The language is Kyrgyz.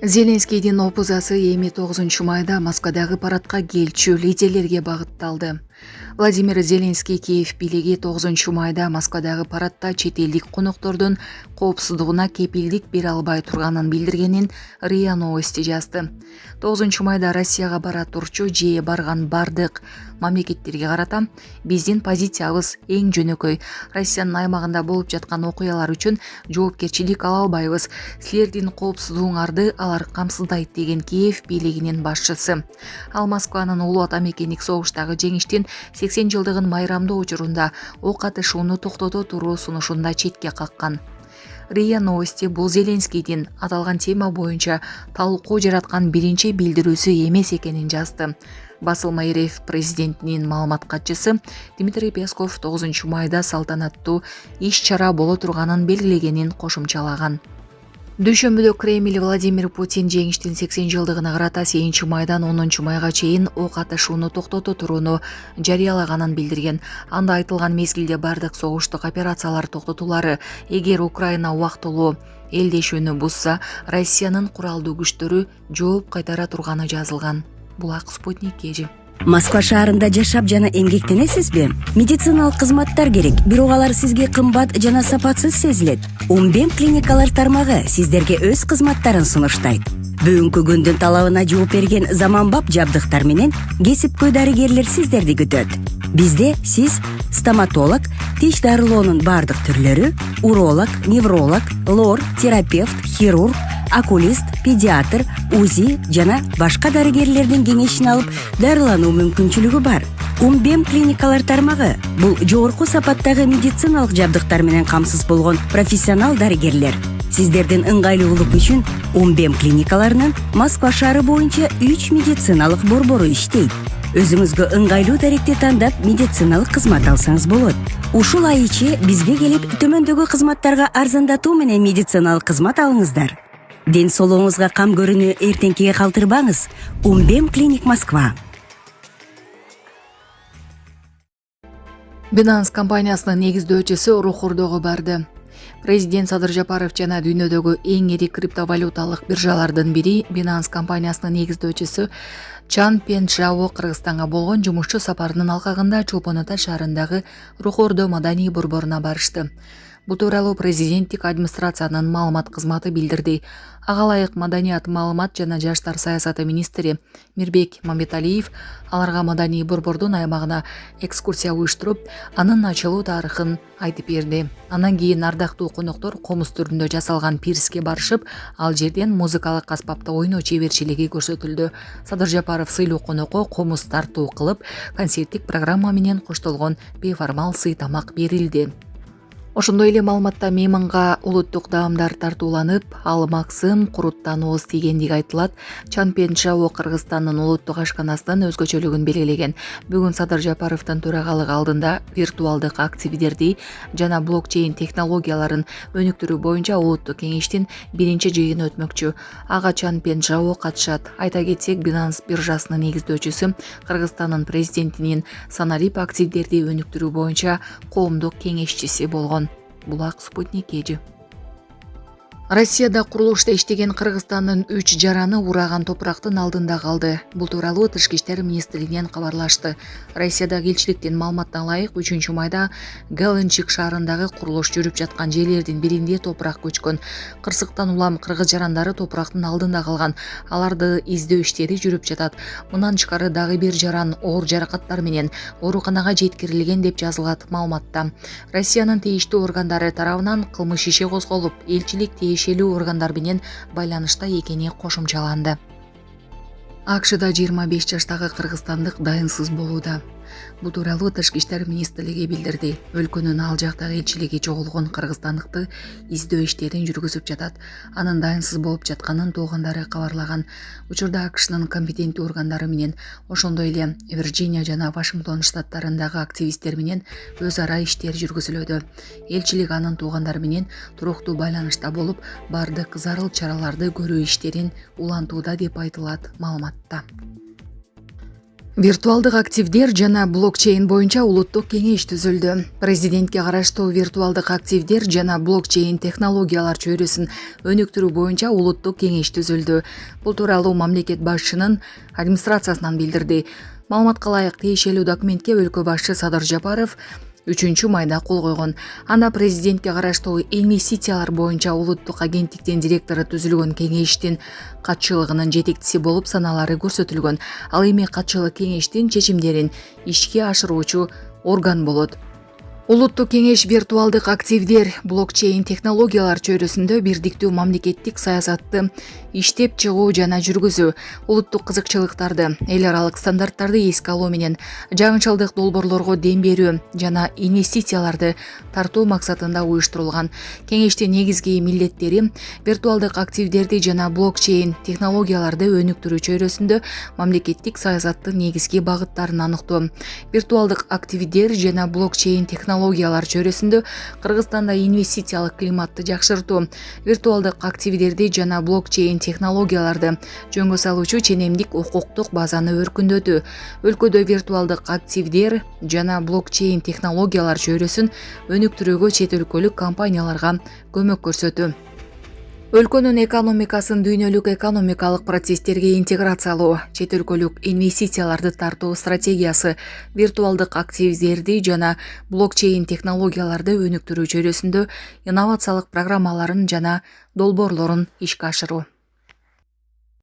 Зеленскийдин опузасы эми 9-майда Москвадагы парадка келчү лидерлерге багытталды. Владимир Зеленский Киев бийлиги 9-майда Москвадагы парадта чет элдик коноктордун коопсуздугуна кепилдик бере албай турганын билдиргенин РИА Новости жазды. 9-майда Россияга бара турчу же барган бардык мамлекеттерге карата биздин позициябыз эң жөнөкөй. Россиянын аймагында болуп жаткан окуялар үчүн жоопкерчилик ала албайбыз. Силердин коопсуздугуңарды алар камсыздайт деген Киев бийлигинин башчысы. Ал Москванын улуу ата мекендик согуштагы жеңиштин 80 жылдыгын майрамдоо учурунда ок атышууну токтото туруу сунушунда четке каккан. РИА Новости бул Зеленскийдин аталган тема боюнча талкуу жараткан биринчи билдирүүсү эмес экенин жазды. Басылма РФ президентинин маалымат катчысы Дмитрий Песков 9-майда салтанаттуу иш-чара боло турганын белгилегенин кошумчалаган. Дүйшөмбүдө Кремль Владимир Путин жеңиштин 80 жылдыгына карата 7-майдан 10-майга чейин ок атышууну токтото турууну жарыялаганын билдирген. Анда айтылган мезгилде бардык согуштук операциялар токтотулары, эгер Украина убактылуу элдешүүнү бузса, Россиянын куралдуу күчтөрү жооп кайтара турганы жазылган. Булак Спутник кежи. Москва шаарында жашап жана эмгектенесизби? Медициналык кызматтар керек, бирок алар сизге кымбат жана сапатсыз сезилет. Умбем клиникалар тармагы сиздерге өз кызматтарын сунуштайт. Бүгүнкү күндүн талабына жооп берген заманбап жабдыктар менен кесипкөй дарыгерлер сиздерди күтөт. Бизде сиз стоматолог, тиш дарылоонун бардык түрлөрү, уролог, невролог, лор, терапевт, хирург, окулист, педиатр, УЗИ жана башка дарыгерлердин кеңешин алып дарылануу мүмкүнчүлүгү бар. Умбем клиникалар тармагы бул жогорку сапаттагы медициналык жабдыктар менен камсыз болгон профессионал дарыгерлер. Сиздердин ыңгайлуулук үчүн Умбем клиникаларынын Москва шаары боюнча 3 медициналык борбору иштейт. Өзүңүзгө ыңгайлуу даректи тандап медициналык кызмат алсаңыз болот. Ушул ай ичи бизге келип төмөндөгү кызматтарга арзандатуу менен медициналык кызмат алыңыздар. Ден соолугуңузга кам көрүүнү эртеңкиге калтырбаңыз. Умбем клиник Москва. Binance компаниясынын негиздөөчүсү Рухурдого барды. Президент Садыр Жапаров жана дүйнөдөгү эң ири криптовалюталык биржалардын бири Binance компаниясынын негиздөөчүсү Чан Пен Чжао Кыргызстанга болгон жумушчу сапарынын алкагында Чолпон Ата шаарындагы Рухурдо маданий борборуна барышты. Бул тууралуу президенттик администрациянын маалымат кызматы билдирди. Ага ылайык маданият, маалымат жана жаштар саясаты министри Мирбек Мамбеталиев аларга маданий борбордун аймагына экскурсия уюштуруп, анын ачылуу тарыхын айтып берди. Андан кийин ардактуу коноктор комуз түрүндө жасалган пирске барышып, ал жерден музыкалык аспапта ойноо чеберчилиги көрсөтүлдү. Садыр Жапаров сыйлуу конокко комуз тартуу кылып, концерттик программа менен коштолгон бейформал сый тамак берилди. Ошондой эле маалыматта мейманга улуттук даамдар тартууланып, ал максым куруттан ооз тийгендиги айтылат. Чан Пен Чжао Кыргызстандын улуттук ашканасынын өзгөчөлүгүн белгилеген. Бүгүн Садыр Жапаровдун төрагалыгы алдында виртуалдык активдерди жана блокчейн технологияларын өнүктүрүү боюнча улуттук кеңештин биринчи жыйыны өтмөкчү. Ага Чан Пен Чжао катышат. Айта кетсек, Binance биржасынын негиздөөчүсү Кыргызстандын президентинин санарип активдерди өнүктүрүү боюнча коомдук кеңешчиси болгон. Булак Спутник кежи. Россияда курулушта иштеген Кыргызстандын 3 жараны ураган топурактын алдында калды. Бул тууралуу Тышкы иштер министрлигинен кабарлашты. Россиядагы элчиликтин маалыматына ылайык 3-майда Галынчык шаарындагы курулуш жүрүп жаткан жерлердин биринде топурак көчкөн. Кырсыктан улам кыргыз жарандары топурактын алдында калган. Аларды издөө иштери жүрүп жатат. Мындан тышкары дагы бир жаран оор жаракаттар менен ооруканага жеткирилген деп жазылат маалыматта. Россиянын тийиштүү органдары тарабынан кылмыш иши козголуп, элчилик тиешелүү органдар менен байланышта экени кошумчаланды. АКШда 25 жаштагы кыргызстандык дайынсыз болууда. Бул тууралуу Тышкы иштер министрлиги билдирди. Өлкөнүн ал жактагы элчилиги жоголгон кыргызстандыкты издөө иштерин жүргүзүп жатат. Анын дайынсыз болуп жатканын туугандары кабарлаган. Учурда АКШнын компетенттүү органдары менен, ошондой эле Вирджиния жана Вашингтон штаттарындагы активисттер менен өз ара иштер жүргүзүлүүдө. Элчилик анын туугандары менен туруктуу байланышта болуп, бардык зарыл чараларды көрүү иштерин улантууда деп айтылат маалыматта. Виртуалдык активдер жана блокчейн боюнча улуттук кеңеш түзүлдү. Президентке караштуу виртуалдык активдер жана блокчейн технологиялар чөйрөсүн өнүктүрүү боюнча улуттук кеңеш түзүлдү. Бул тууралуу мамлекет башчынын администрациясынан билдирди. Маалыматка ылайык, тиешелүү документке өлкө башчы Садыр Жапаров 3-майда кол койгон. Анда президентке караштуу инвестициялар боюнча улуттук агенттиктин директору түзүлгөн кеңештин катчылыгынын жетекчиси болуп саналары көрсөтүлгөн. Ал эми катчылык кеңештин чечимдерин ишке ашыруучу орган болот. Улуттук кеңеш виртуалдык активдер, блокчейн технологиялар чөйрөсүндө бирдиктүү мамлекеттик саясатты иштеп чыгуу жана жүргүзүү, улуттук кызыкчылыктарды, эл аралык стандарттарды эске алуу менен жаңычылдык долбоорлорго дем берүү жана инвестицияларды тартуу максатында уюштурулган. Кеңештин негизги милдеттери виртуалдык активдерди жана блокчейн технологияларды өнүктүрүү чөйрөсүндө мамлекеттик саясаттын негизги багыттарын аныктоо. Виртуалдык активдер жана блокчейн технологиялар чөйрөсүндө Кыргызстанда инвестициялык климатты жакшыртуу, виртуалдык активдерди жана блокчейн технологияларды жөнгө салуучу ченемдик укуктук базаны өркүндөтүү, өлкөдө виртуалдык активдер жана блокчейн технологиялар чөйрөсүн өнүктүрүүгө чет өлкөлүк компанияларга көмөк көрсөтүү. Өлкөнүн экономикасын дүйнөлүк экономикалык процесстерге интеграциялоо, чет өлкөлүк инвестицияларды тартуу стратегиясы, виртуалдык активдерди жана блокчейн технологияларды өнүктүрүү чөйрөсүндө инновациялык программаларын жана долбоорлорун ишке ашыруу.